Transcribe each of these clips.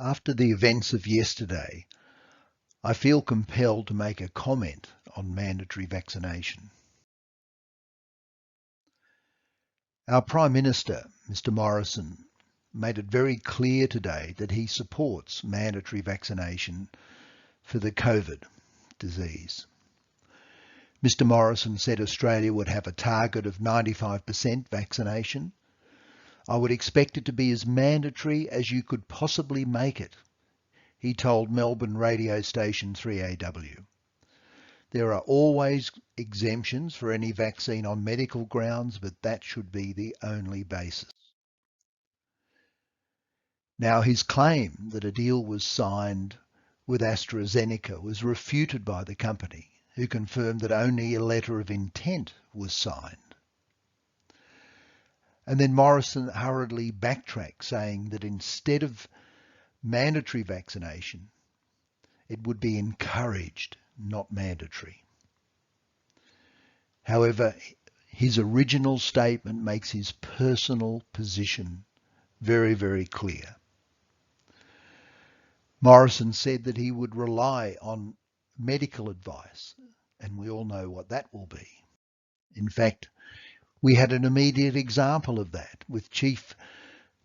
After the events of yesterday, I feel compelled to make a comment on mandatory vaccination. Our Prime Minister, Mr Morrison, made it very clear today that he supports mandatory vaccination for the COVID disease. Mr Morrison said Australia would have a target of 95% vaccination. I would expect it to be as mandatory as you could possibly make it, he told Melbourne radio station 3AW. There are always exemptions for any vaccine on medical grounds, but that should be the only basis. Now, his claim that a deal was signed with AstraZeneca was refuted by the company, who confirmed that only a letter of intent was signed. And then Morrison hurriedly backtracked, saying that instead of mandatory vaccination, it would be encouraged, not mandatory. However, his original statement makes his personal position very, very clear. Morrison said that he would rely on medical advice, and we all know what that will be. In fact, we had an immediate example of that with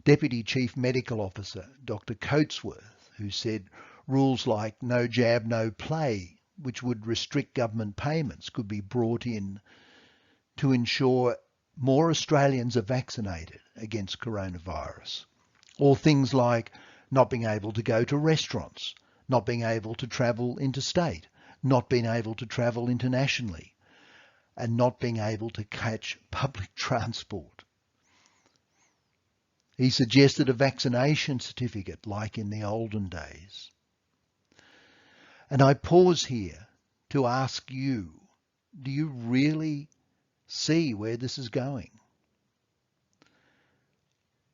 Deputy Chief Medical Officer Dr. Coatsworth, who said rules like no jab, no play, which would restrict government payments, could be brought in to ensure more Australians are vaccinated against coronavirus. Or things like not being able to go to restaurants, not being able to travel interstate, not being able to travel internationally, and not being able to catch public transport. He suggested a vaccination certificate like in the olden days. And I pause here to ask you, do you really see where this is going?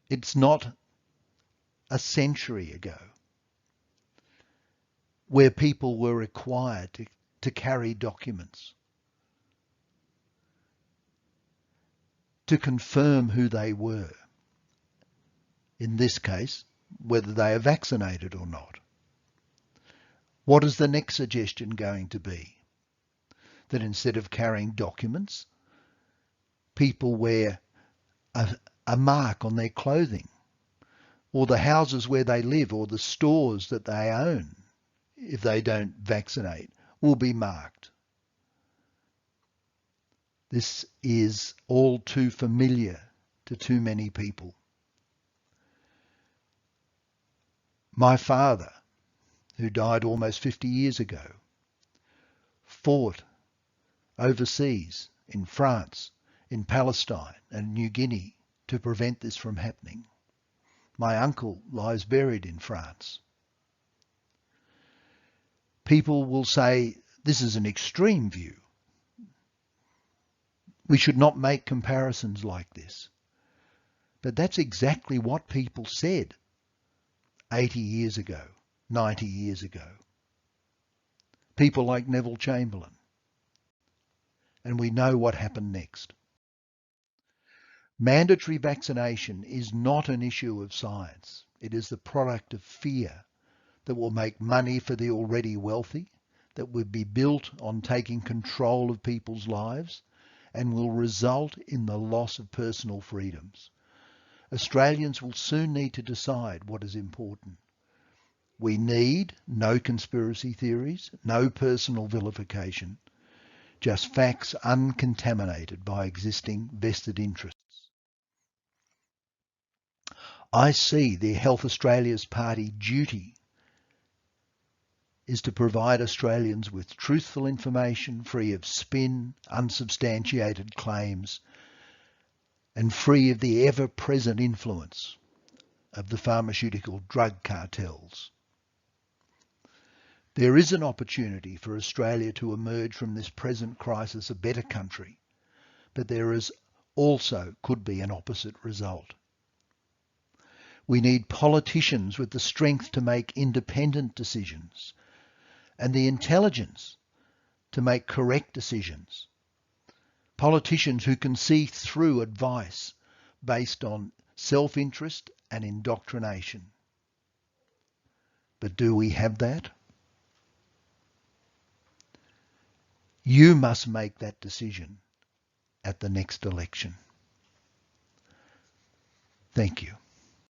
It's not a century ago where people were required to carry documents to confirm who they were. In this case, whether they are vaccinated or not. What is the next suggestion going to be? That instead of carrying documents, people wear a mark on their clothing, or the houses where they live, or the stores that they own, if they don't vaccinate, will be marked. This is all too familiar to too many people. My father, who died almost 50 years ago, fought overseas in France, in Palestine and New Guinea to prevent this from happening. My uncle lies buried in France. People will say this is an extreme view. We should not make comparisons like this. But that's exactly what people said 80 years ago, 90 years ago. People like Neville Chamberlain. And we know what happened next. Mandatory vaccination is not an issue of science. It is the product of fear that will make money for the already wealthy, that will be built on taking control of people's lives, and will result in the loss of personal freedoms. Australians will soon need to decide what is important. We need no conspiracy theories, no personal vilification, just facts uncontaminated by existing vested interests. I see the Health Australia's party duty is to provide Australians with truthful information, free of spin, unsubstantiated claims, and free of the ever-present influence of the pharmaceutical drug cartels. There is an opportunity for Australia to emerge from this present crisis a better country, but there is also could be an opposite result. We need politicians with the strength to make independent decisions and the intelligence to make correct decisions. Politicians who can see through advice based on self-interest and indoctrination. But do we have that? You must make that decision at the next election. Thank you.